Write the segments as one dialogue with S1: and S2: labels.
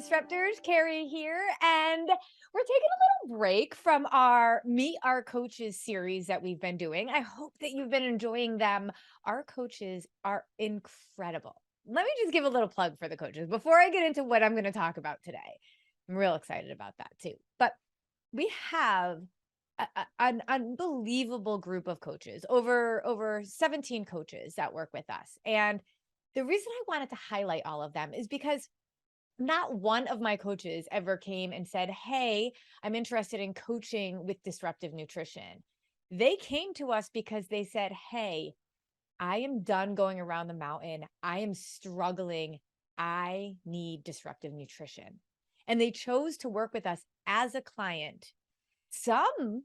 S1: Disruptors, Carrie here, and we're taking a little break from our Meet Our Coaches series that we've been doing. I hope that you've been enjoying them. Our coaches are incredible. Let me just give a little plug for the coaches before I get into what I'm going to talk about today. I'm real excited about that too. But we have an unbelievable group of coaches, over 17 coaches that work with us. And the reason I wanted to highlight all of them is because not one of my coaches ever came and said, "Hey, I'm interested in coaching with disruptive nutrition." They came to us because they said, "Hey, I am done going around the mountain. I am struggling. I need disruptive nutrition." And they chose to work with us as a client. Some,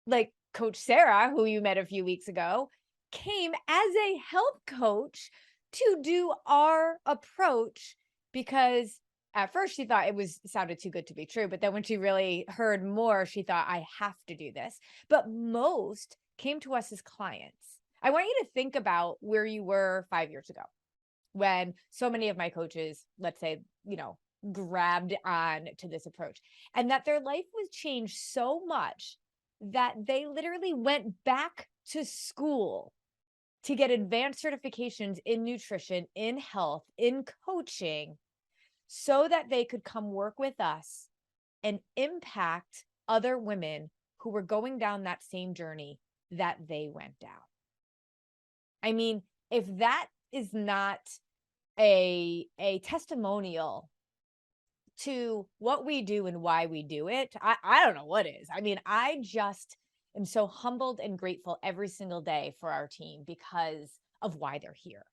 S1: like Coach Sarah, who you met a few weeks ago, came as a health coach to do our approach because at first she thought it sounded too good to be true, but then when she really heard more, she thought I have to do this. But most came to us as clients. I want you to think about where you were 5 years ago when so many of my coaches, let's say, grabbed on to this approach and that their life was changed so much that they literally went back to school to get advanced certifications in nutrition, in health, in coaching, so that they could come work with us and impact other women who were going down that same journey that they went down. I mean, if that is not a testimonial to what we do and why we do it, I don't know what is. I mean, I just am so humbled and grateful every single day for our team because of why they're here.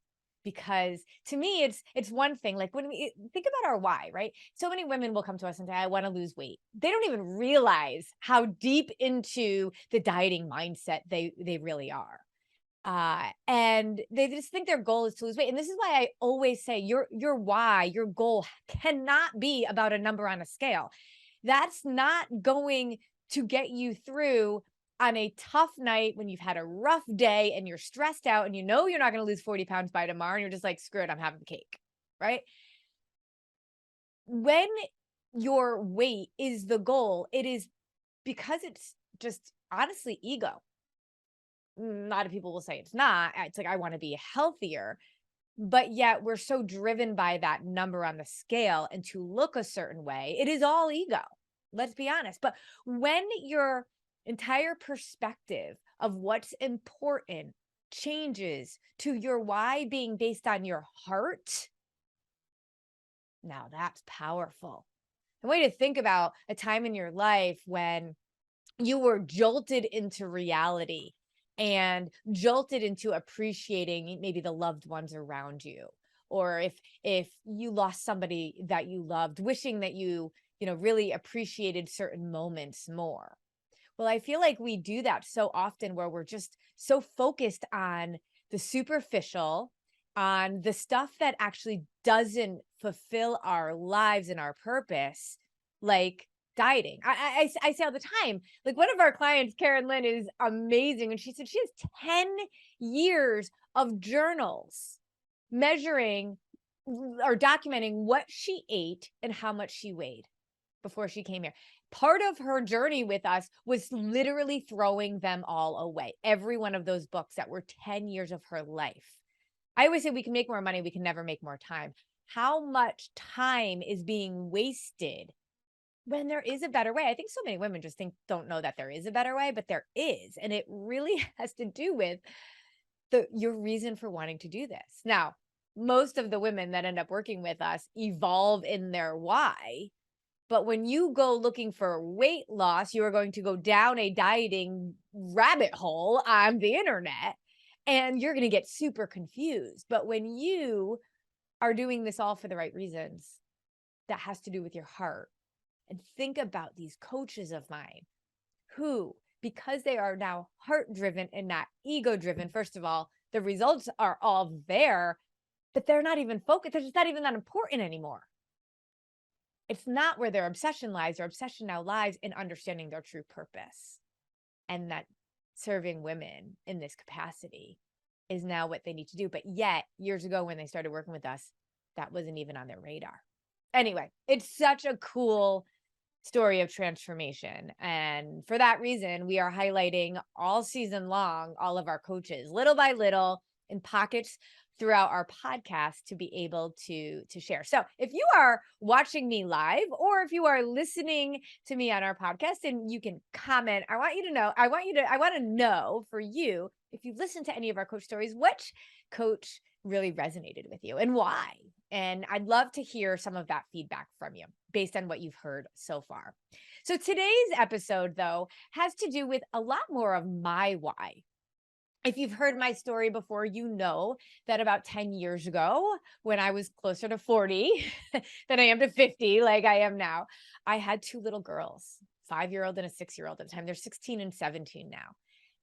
S1: Because to me, it's one thing. Like when we think about our why, right? So many women will come to us and say, "I want to lose weight." They don't even realize how deep into the dieting mindset they really are. And they just think their goal is to lose weight. And this is why I always say your why, your goal cannot be about a number on a scale. That's not going to get you through on a tough night when you've had a rough day and you're stressed out and you know you're not going to lose 40 pounds by tomorrow. And you're just like, screw it, I'm having the cake. Right. When your weight is the goal, it is because it's just honestly ego. A lot of people will say it's not. It's like, I want to be healthier. But yet we're so driven by that number on the scale and to look a certain way. It is all ego. Let's be honest. But when your entire perspective of what's important changes to your why being based on your heart, now that's powerful. The way to think about a time in your life when you were jolted into reality and jolted into appreciating maybe the loved ones around you, or if you lost somebody that you loved, wishing that you really appreciated certain moments more. Well, I feel like we do that so often where we're just so focused on the superficial, on the stuff that actually doesn't fulfill our lives and our purpose, like dieting. I say all the time, like one of our clients, Karen Lynn, is amazing. And she said she has 10 years of journals measuring or documenting what she ate and how much she weighed before she came here. Part of her journey with us was literally throwing them all away. Every one of those books that were 10 years of her life. I always say we can make more money, we can never make more time. How much time is being wasted when there is a better way? I think so many women just don't know that there is a better way, but there is. And it really has to do with your reason for wanting to do this. Now, most of the women that end up working with us evolve in their why. But when you go looking for weight loss, you are going to go down a dieting rabbit hole on the internet and you're going to get super confused. But when you are doing this all for the right reasons, that has to do with your heart. And think about these coaches of mine who, because they are now heart driven and not ego driven, first of all, the results are all there, but they're not even focused. They're just not even that important anymore. It's not where their obsession lies. Their obsession now lies in understanding their true purpose, and that serving women in this capacity is now what they need to do. But yet, years ago when they started working with us, that wasn't even on their radar. Anyway, it's such a cool story of transformation. And for that reason, we are highlighting all season long all of our coaches little by little in pockets throughout our podcast to be able to share. So, if you are watching me live or if you are listening to me on our podcast and you can comment, I want you to know, I want to know for you if you've listened to any of our coach stories, which coach really resonated with you and why. And I'd love to hear some of that feedback from you based on what you've heard so far. So today's episode, though, has to do with a lot more of my why. If you've heard my story before, you know that about 10 years ago, when I was closer to 40 than I am to 50, like I am now, I had two little girls, 5-year-old and a 6-year-old at the time. They're 16 and 17 now.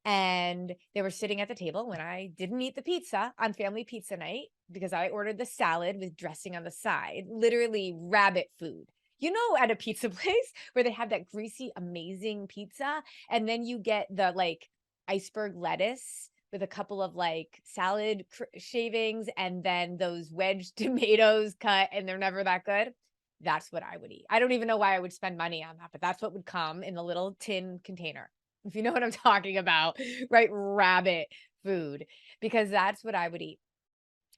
S1: And they were sitting at the table when I didn't eat the pizza on family pizza night because I ordered the salad with dressing on the side, literally rabbit food. You know, at a pizza place where they have that greasy, amazing pizza, and then you get the like iceberg lettuce with a couple of like salad shavings and then those wedge tomatoes cut, and they're never that good. That's what I would eat. I don't even know why I would spend money on that, but that's what would come in the little tin container. If you know what I'm talking about, right? Rabbit food, because that's what I would eat.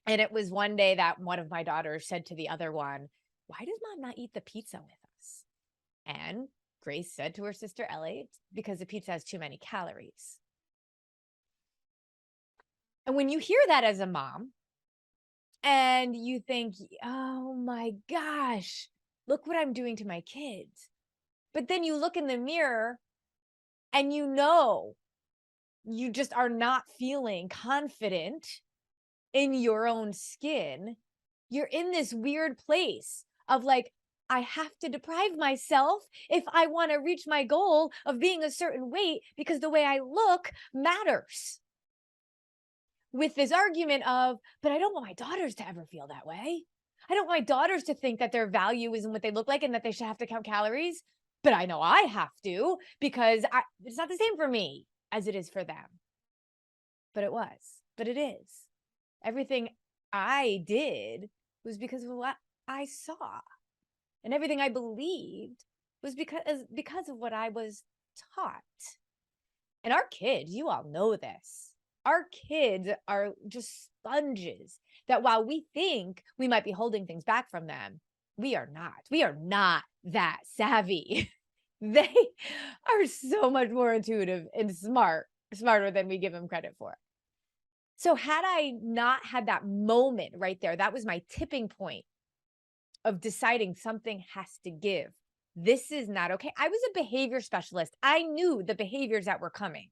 S1: And it was one day that one of my daughters said to the other one, "Why does mom not eat the pizza with us?" And Grace said to her sister Ellie, "It's because the pizza has too many calories." And when you hear that as a mom and you think, "Oh my gosh, look what I'm doing to my kids." But then you look in the mirror and you know you just are not feeling confident in your own skin. You're in this weird place of like, I have to deprive myself if I want to reach my goal of being a certain weight because the way I look matters. With this argument of, but I don't want my daughters to ever feel that way. I don't want my daughters to think that their value isn't what they look like and that they should have to count calories. But I know I have to because it's not the same for me as it is for them. But it was, but it is. Everything I did was because of what I saw. And everything I believed was because of what I was taught. And our kids, you all know this. Our kids are just sponges that while we think we might be holding things back from them, we are not. We are not that savvy. They are so much more intuitive and smarter than we give them credit for. So had I not had that moment right there, that was my tipping point of deciding something has to give. This is not okay. I was a behavior specialist. I knew the behaviors that were coming,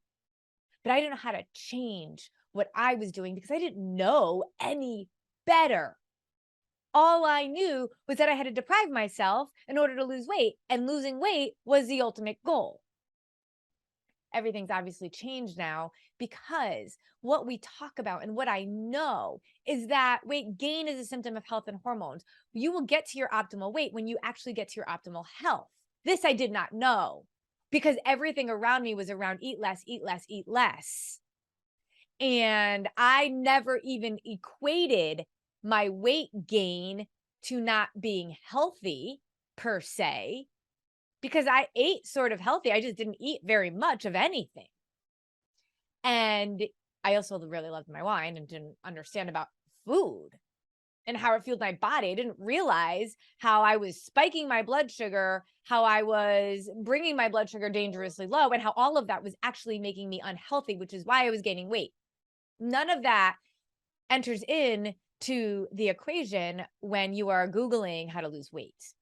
S1: but I didn't know how to change what I was doing because I didn't know any better. All I knew was that I had to deprive myself in order to lose weight, and losing weight was the ultimate goal. Everything's obviously changed now because what we talk about and what I know is that weight gain is a symptom of health and hormones. You will get to your optimal weight when you actually get to your optimal health. This I did not know because everything around me was around eat less, eat less, eat less. And I never even equated my weight gain to not being healthy per se, because I ate sort of healthy. I just didn't eat very much of anything. And I also really loved my wine and didn't understand about food and how it fueled my body. I didn't realize how I was spiking my blood sugar, how I was bringing my blood sugar dangerously low, and how all of that was actually making me unhealthy, which is why I was gaining weight. None of that enters in to the equation when you are Googling how to lose weight.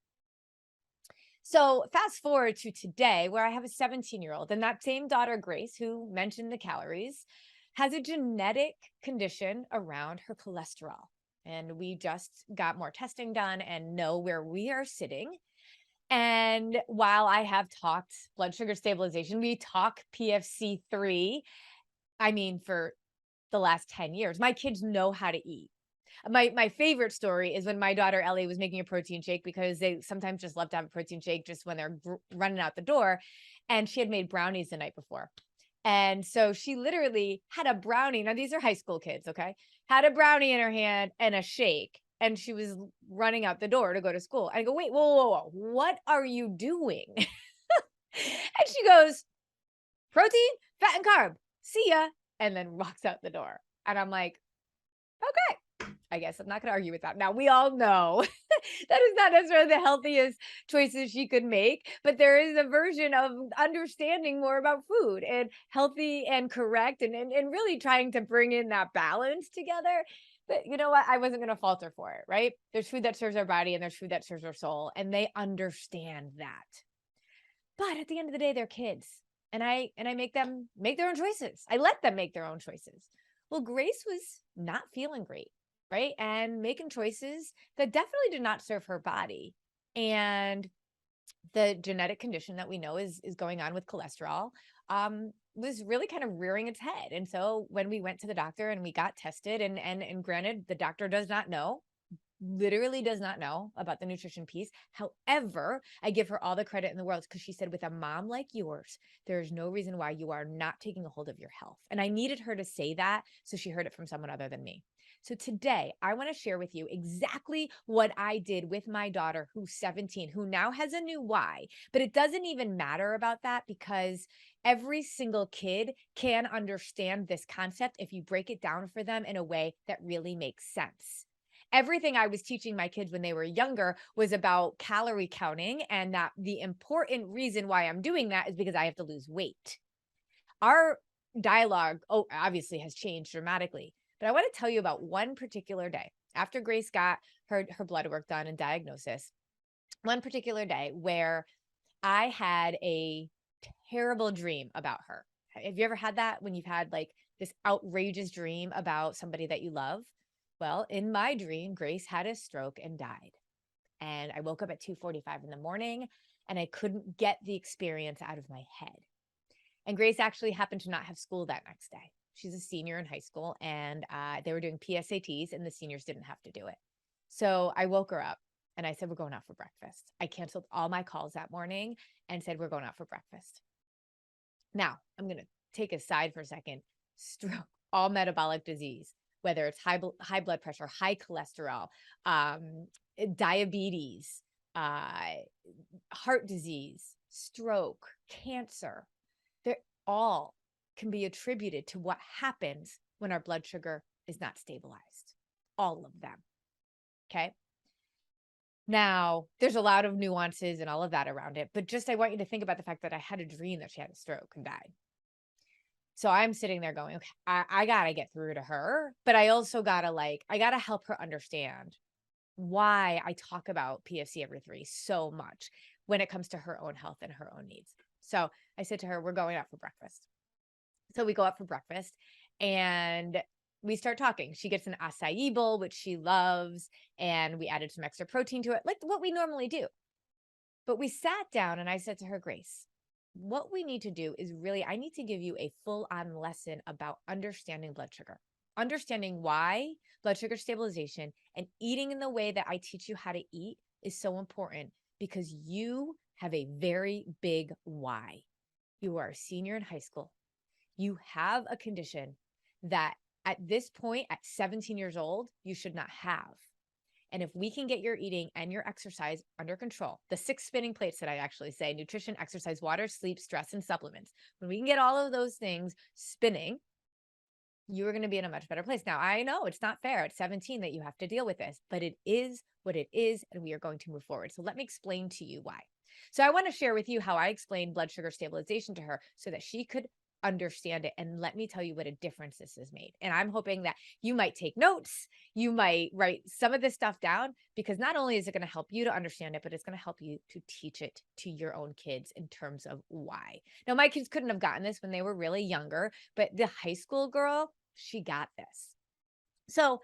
S1: So fast forward to today, where I have a 17-year-old, and that same daughter, Grace, who mentioned the calories, has a genetic condition around her cholesterol. And we just got more testing done and know where we are sitting. And while I have talked blood sugar stabilization, we talk PFC3, I mean, for the last 10 years, my kids know how to eat. My favorite story is when my daughter Ellie was making a protein shake because they sometimes just love to have a protein shake just when they're running out the door. And she had made brownies the night before. And so she literally had a brownie. Now, these are high school kids, okay? Had a brownie in her hand and a shake. and she was running out the door to go to school. I go, wait, whoa, whoa, whoa, what are you doing? And she goes, protein, fat, and carb. See ya. And then walks out the door. And I'm like, okay, I guess I'm not going to argue with that. Now, we all know that is not necessarily the healthiest choices she could make, but there is a version of understanding more about food and healthy and correct and really trying to bring in that balance together. But you know what? I wasn't going to falter for it, right? There's food that serves our body and there's food that serves our soul, and they understand that. But at the end of the day, they're kids. And I make them make their own choices. I let them make their own choices. Well, Grace was not feeling great, right? And making choices that definitely did not serve her body. And the genetic condition that we know is going on with cholesterol was really kind of rearing its head. And so when we went to the doctor and we got tested, and granted, the doctor does not know, literally does not know about the nutrition piece. However, I give her all the credit in the world because she said, with a mom like yours, there's no reason why you are not taking a hold of your health. And I needed her to say that, so she heard it from someone other than me. So today, I want to share with you exactly what I did with my daughter, who's 17, who now has a new why. But it doesn't even matter about that because every single kid can understand this concept if you break it down for them in a way that really makes sense. Everything I was teaching my kids when they were younger was about calorie counting, and that the important reason why I'm doing that is because I have to lose weight. Our dialogue, obviously has changed dramatically, but I want to tell you about one particular day after Grace got her blood work done and diagnosis. One particular day where I had a terrible dream about her. Have you ever had that when you've had like this outrageous dream about somebody that you love? Well, in my dream, Grace had a stroke and died. And I woke up at 2:45 in the morning and I couldn't get the experience out of my head. And Grace actually happened to not have school that next day. She's a senior in high school, and they were doing PSATs and the seniors didn't have to do it. So I woke her up and I said, we're going out for breakfast. I canceled all my calls that morning and said, we're going out for breakfast. Now, I'm going to take a side for a second. Stroke, all metabolic disease, whether it's high blood pressure, high cholesterol, diabetes, heart disease, stroke, cancer, they all can be attributed to what happens when our blood sugar is not stabilized. All of them. Okay. Now, there's a lot of nuances and all of that around it, but just I want you to think about the fact that I had a dream that she had a stroke and died. So I'm sitting there going, okay, I got to get through to her, but I also got to I got to help her understand why I talk about PFC every three so much when it comes to her own health and her own needs. So I said to her, we're going out for breakfast. So we go out for breakfast and we start talking. She gets an acai bowl, which she loves, and we added some extra protein to it, like what we normally do. But we sat down and I said to her, Grace, what we need to do is really, I need to give you a full on lesson about understanding blood sugar, understanding why blood sugar stabilization and eating in the way that I teach you how to eat is so important because you have a very big why. You are a senior in high school. You have a condition that at this point, at 17 years old, you should not have. And if we can get your eating and your exercise under control, the 6 spinning plates that I actually say, nutrition, exercise, water, sleep, stress, and supplements, when we can get all of those things spinning, you are going to be in a much better place. Now, I know it's not fair at 17 that you have to deal with this, but it is what it is, and we are going to move forward. So let me explain to you why. So I want to share with you how I explained blood sugar stabilization to her so that she could understand it. And let me tell you what a difference this has made. And I'm hoping that you might take notes, you might write some of this stuff down, because not only is it going to help you to understand it, but it's going to help you to teach it to your own kids in terms of why. Now, my kids couldn't have gotten this when they were really younger, but the high school girl, she got this. So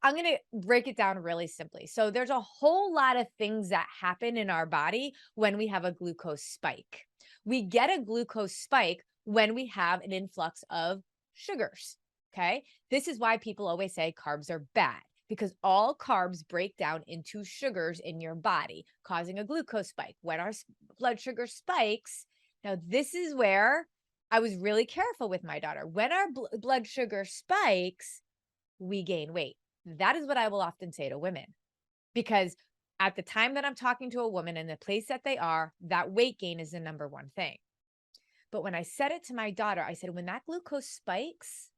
S1: I'm going to break it down really simply. So there's a whole lot of things that happen in our body when we have a glucose spike. We get a glucose spike when we have an influx of sugars. Okay. This is why people always say carbs are bad, because all carbs break down into sugars in your body, causing a glucose spike. When our blood sugar spikes, now this is where I was really careful with my daughter. When our blood sugar spikes, we gain weight. That is what I will often say to women. because at the time that I'm talking to a woman in the place that they are, that weight gain is the number one thing. But when I said it to my daughter, I said, when that glucose spikes,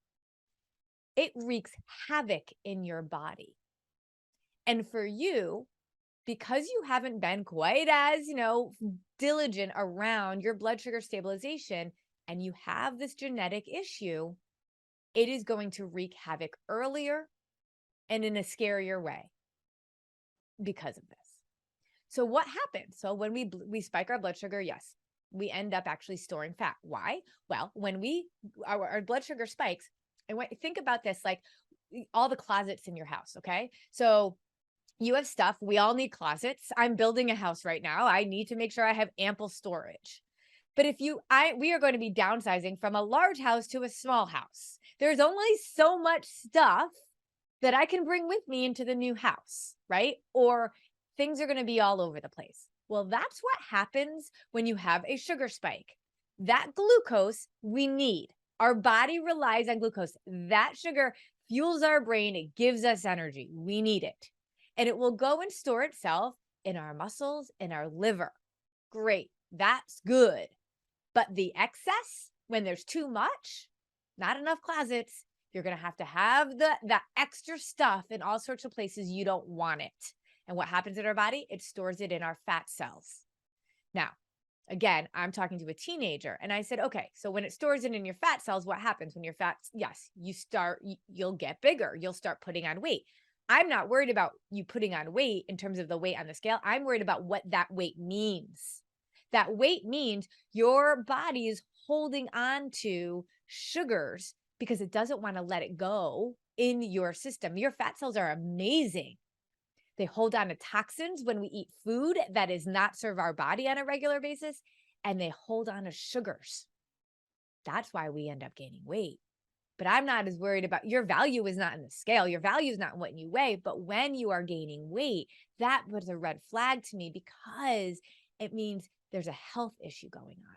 S1: it wreaks havoc in your body. And for you, because you haven't been quite as, diligent around your blood sugar stabilization and you have this genetic issue, it is going to wreak havoc earlier and in a scarier way because of this. So what happens? So when we spike our blood sugar, yes, we end up actually storing fat. Why? Well, when our blood sugar spikes, and think about this, like all the closets in your house, okay? So you have stuff. We all need closets. I'm building a house right now. I need to make sure I have ample storage. But we are going to be downsizing from a large house to a small house. There's only so much stuff that I can bring with me into the new house, right? Or things are going to be all over the place. Well, that's what happens when you have a sugar spike. That glucose we need. Our body relies on glucose. That sugar fuels our brain. It gives us energy. We need it. And it will go and store itself in our muscles, in our liver. Great. That's good. But the excess, when there's too much, not enough closets, you're going to have that extra stuff in all sorts of places you don't want it. And what happens in our body? It stores it in our fat cells. Now, again, I'm talking to a teenager and I said, okay, so when it stores it in your fat cells, what happens when your fats? Yes, you'll get bigger. You'll start putting on weight. I'm not worried about you putting on weight in terms of the weight on the scale. I'm worried about what that weight means. That weight means your body is holding on to sugars because it doesn't want to let it go in your system. Your fat cells are amazing. They hold on to toxins when we eat food that does not serve our body on a regular basis, and they hold on to sugars. That's why we end up gaining weight. But I'm not as worried about your value is not in the scale. Your value is not in what you weigh. But when you are gaining weight, that was a red flag to me because it means there's a health issue going on.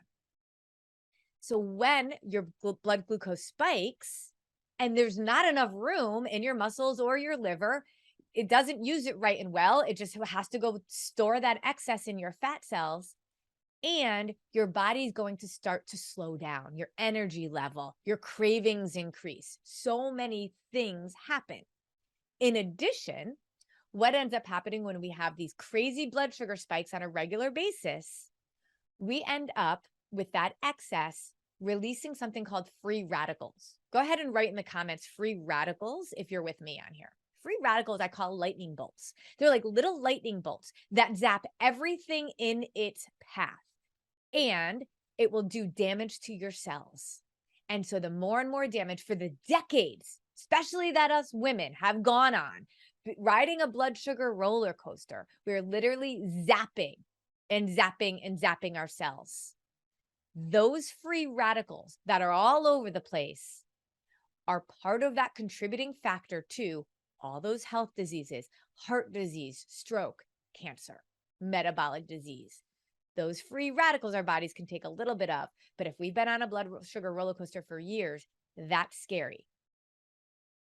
S1: So when your blood glucose spikes and there's not enough room in your muscles or your liver, it doesn't use it right and well. It just has to go store that excess in your fat cells. And your body's going to start to slow down, your energy level, your cravings increase. So many things happen. In addition, what ends up happening when we have these crazy blood sugar spikes on a regular basis, we end up with that excess releasing something called free radicals. Go ahead and write in the comments free radicals if you're with me on here. Free radicals I call lightning bolts. They're like little lightning bolts that zap everything in its path. And it will do damage to your cells. And so the more and more damage for the decades, especially that us women have gone on, riding a blood sugar roller coaster, we're literally zapping and zapping and zapping our cells. Those free radicals that are all over the place are part of that contributing factor to all those health diseases, heart disease, stroke, cancer, metabolic disease. Those free radicals our bodies can take a little bit of, but if we've been on a blood sugar roller coaster for years, that's scary.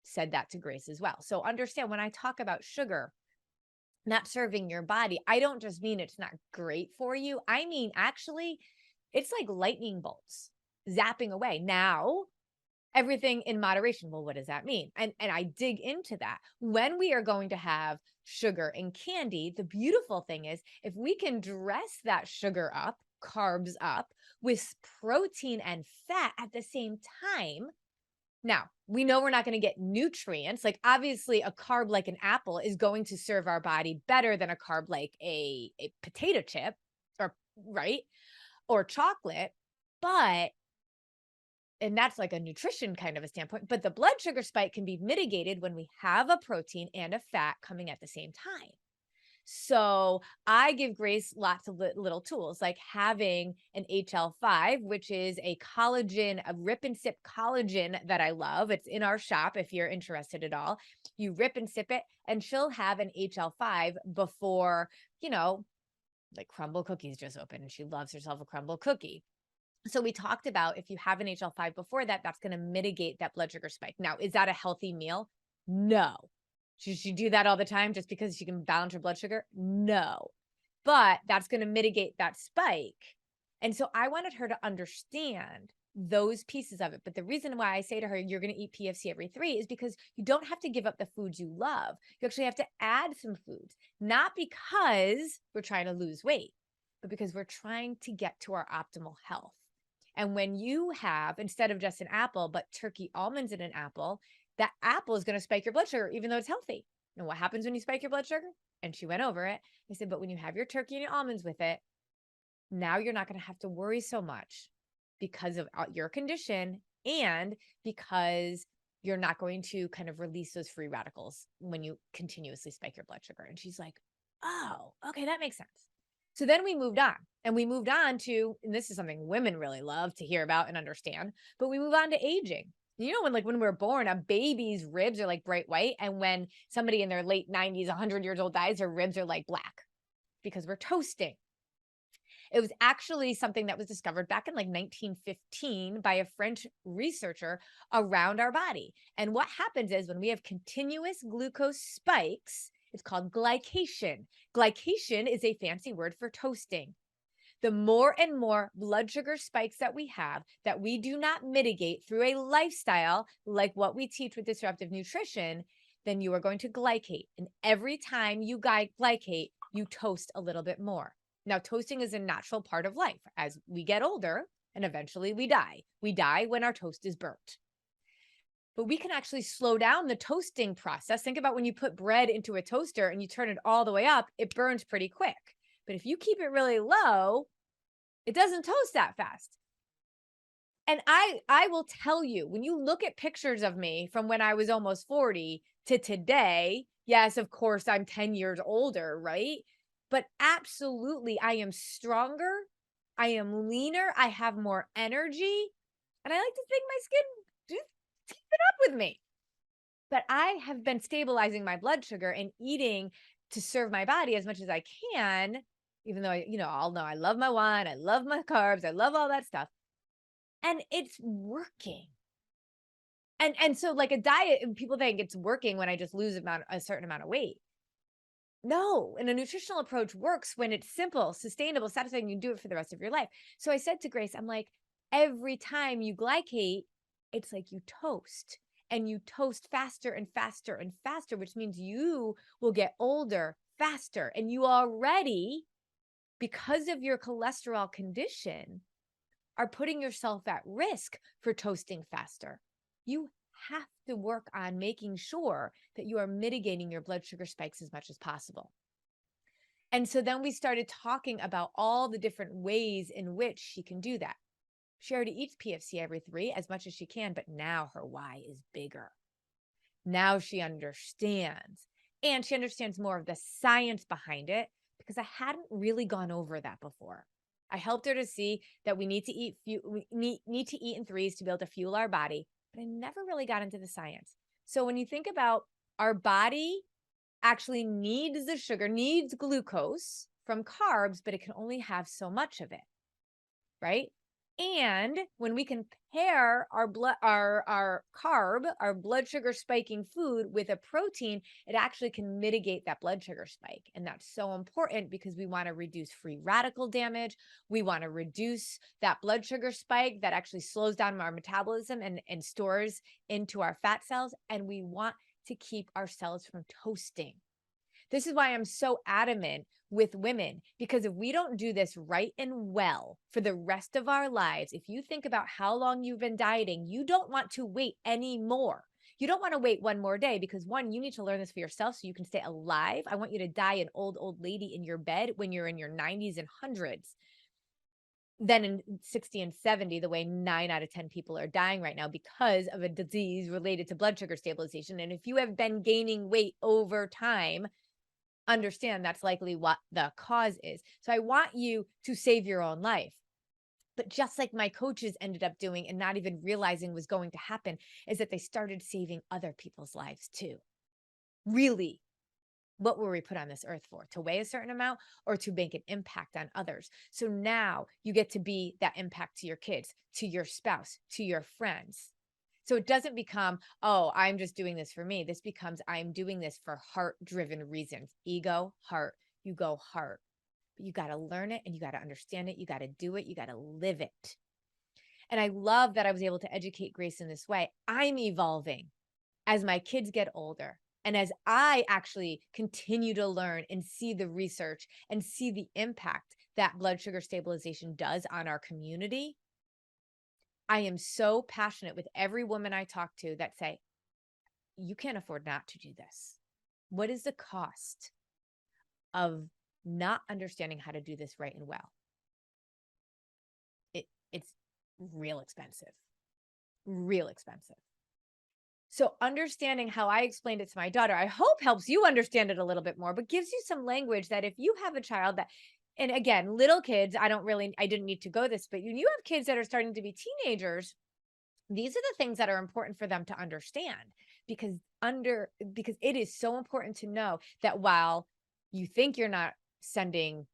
S1: Said that to Grace as well. So understand when I talk about sugar not serving your body, I don't just mean it's not great for you. I mean, actually, it's like lightning bolts zapping away. Now, everything in moderation. Well, what does that mean? And I dig into that. When we are going to have sugar and candy, the beautiful thing is if we can dress that sugar up, carbs up with protein and fat at the same time. Now, we know we're not going to get nutrients. Like obviously a carb like an apple is going to serve our body better than a carb like a potato chip or right or chocolate. And that's like a nutrition kind of a standpoint, but the blood sugar spike can be mitigated when we have a protein and a fat coming at the same time. So I give Grace lots of little tools like having an HL5, which is a collagen, a rip and sip collagen that I love. It's in our shop if you're interested at all. You rip and sip it and she'll have an HL5 before, like crumble cookies just opened and she loves herself a crumble cookie. So we talked about if you have an HL5 before that, that's going to mitigate that blood sugar spike. Now, is that a healthy meal? No. Should she do that all the time just because she can balance her blood sugar? No. But that's going to mitigate that spike. And so I wanted her to understand those pieces of it. But the reason why I say to her, you're going to eat PFC every 3 is because you don't have to give up the foods you love. You actually have to add some foods, not because we're trying to lose weight, but because we're trying to get to our optimal health. And when you have, instead of just an apple, but turkey almonds in an apple, that apple is going to spike your blood sugar, even though it's healthy. And what happens when you spike your blood sugar? And she went over it. I said, but when you have your turkey and your almonds with it, now you're not going to have to worry so much because of your condition and because you're not going to kind of release those free radicals when you continuously spike your blood sugar. And she's like, oh, okay, that makes sense. So then we moved on and we moved on to, and this is something women really love to hear about and understand, but we move on to aging. You know, when we're born, a baby's ribs are like bright white. And when somebody in their late 90s, 100 years old dies, their ribs are like black because we're toasting. It was actually something that was discovered back in like 1915 by a French researcher around our body. And what happens is when we have continuous glucose spikes, it's called glycation. Glycation is a fancy word for toasting. The more and more blood sugar spikes that we have that we do not mitigate through a lifestyle like what we teach with disruptive nutrition, then you are going to glycate. And every time you glycate, you toast a little bit more. Now, toasting is a natural part of life. As we get older and eventually we die. We die when our toast is burnt. But we can actually slow down the toasting process. Think about when you put bread into a toaster and you turn it all the way up, it burns pretty quick. But if you keep it really low, it doesn't toast that fast. And I will tell you, when you look at pictures of me from when I was almost 40 to today, yes, of course, I'm 10 years older, right? But absolutely, I am stronger. I am leaner. I have more energy. And I like to think my skin just keeps it up with me. But I have been stabilizing my blood sugar and eating to serve my body as much as I can, even though I'll know I love my wine, I love my carbs, I love all that stuff. And it's working. And so like a diet, and people think it's working when I just lose a certain amount of weight. No, and a nutritional approach works when it's simple, sustainable, satisfying. You do it for the rest of your life. So I said to Grace, I'm like, every time you glycate, it's like you toast and you toast faster and faster and faster, which means you will get older faster. And you already, because of your cholesterol condition, are putting yourself at risk for toasting faster. You have to work on making sure that you are mitigating your blood sugar spikes as much as possible. And so then we started talking about all the different ways in which she can do that. She already eats PFC every 3 as much as she can, but now her why is bigger. Now she understands. And she understands more of the science behind it because I hadn't really gone over that before. I helped her to see that we need to eat need to eat in 3s to be able to fuel our body, but I never really got into the science. So when you think about our body actually needs the sugar, needs glucose from carbs, but it can only have so much of it, right? And when we can pair our carb, our blood sugar spiking food with a protein, it actually can mitigate that blood sugar spike. And that's so important because we want to reduce free radical damage. We want to reduce that blood sugar spike that actually slows down our metabolism and stores into our fat cells. And we want to keep our cells from toasting. This is why I'm so adamant with women, because if we don't do this right and well for the rest of our lives, if you think about how long you've been dieting, you don't want to wait anymore. You don't want to wait one more day because one, you need to learn this for yourself so you can stay alive. I want you to die an old lady in your bed when you're in your 90s and hundreds. Then in 60 and 70, the way 9 out of 10 people are dying right now because of a disease related to blood sugar stabilization. And if you have been gaining weight over time, understand that's likely what the cause is. So I want you to save your own life. But just like my coaches ended up doing and not even realizing was going to happen, is that they started saving other people's lives too. Really, what were we put on this earth for? To weigh a certain amount or to make an impact on others? So now you get to be that impact to your kids, to your spouse, to your friends. So it doesn't become, oh, I'm just doing this for me. This becomes, I'm doing this for heart-driven reasons. Ego, heart, you go heart. But you got to learn it and you got to understand it. You got to do it. You got to live it. And I love that I was able to educate Grace in this way. I'm evolving as my kids get older. And as I actually continue to learn and see the research and see the impact that blood sugar stabilization does on our community, I am so passionate with every woman I talk to that say, you can't afford not to do this. What is the cost of not understanding how to do this right and well? It's real expensive, real expensive. So understanding how I explained it to my daughter, I hope helps you understand it a little bit more, but gives you some language that if you have a child that, and again, little kids, I didn't need to go this, but you have kids that are starting to be teenagers, these are the things that are important for them to understand because it is so important to know that while you think you're not sending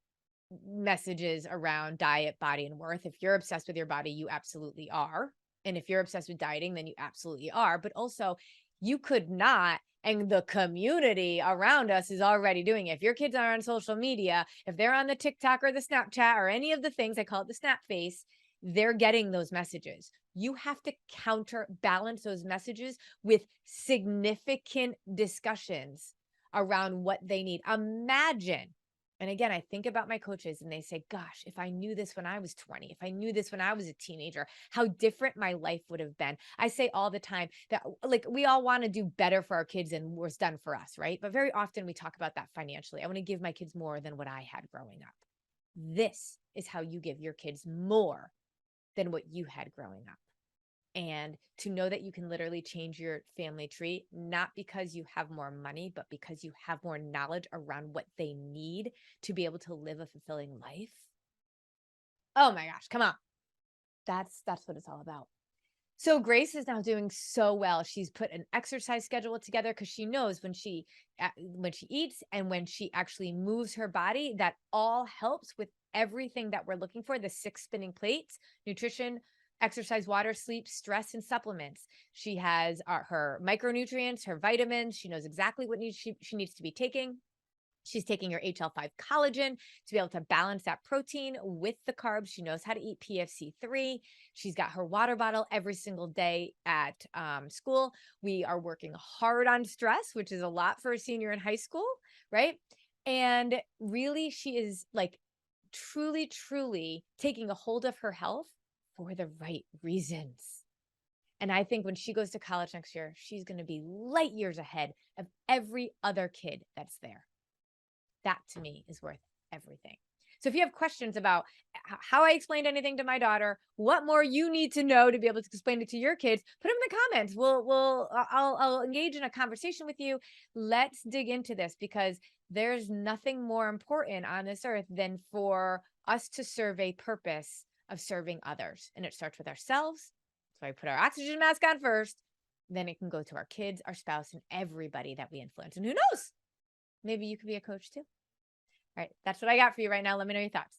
S1: messages around diet, body, and worth, if you're obsessed with your body, you absolutely are. And if you're obsessed with dieting, then you absolutely are. But also, you could not, and the community around us is already doing it. If your kids are on social media, if they're on the TikTok or the Snapchat or any of the things, I call it the snap face, they're getting those messages. You have to counterbalance those messages with significant discussions around what they need. Imagine, and again, I think about my coaches and they say, gosh, if I knew this when I was 20, if I knew this when I was a teenager, how different my life would have been. I say all the time that like we all want to do better for our kids than was done for us, right? But very often we talk about that financially. I want to give my kids more than what I had growing up. This is how you give your kids more than what you had growing up. And to know that you can literally change your family tree, not because you have more money, but because you have more knowledge around what they need to be able to live a fulfilling life. Oh my gosh, come on. That's what it's all about. So Grace is now doing so well. She's put an exercise schedule together because she knows when she eats and when she actually moves her body, that all helps with everything that we're looking for, the 6 spinning plates: nutrition, exercise, water, sleep, stress, and supplements. She has her micronutrients, her vitamins. She knows exactly what she needs to be taking. She's taking her HL5 collagen to be able to balance that protein with the carbs. She knows how to eat PFC3. She's got her water bottle every single day at school. We are working hard on stress, which is a lot for a senior in high school, right? And really, she is like truly, truly taking a hold of her health for the right reasons. And I think when she goes to college next year, she's going to be light years ahead of every other kid that's there. That to me is worth everything. So if you have questions about how I explained anything to my daughter, what more you need to know to be able to explain it to your kids, put them in the comments. I'll engage in a conversation with you. Let's dig into this because there's nothing more important on this earth than for us to serve a purpose of serving others. And it starts with ourselves. So I put our oxygen mask on first, then it can go to our kids, our spouse, and everybody that we influence. And who knows? Maybe you could be a coach too. All right. That's what I got for you right now. Let me know your thoughts.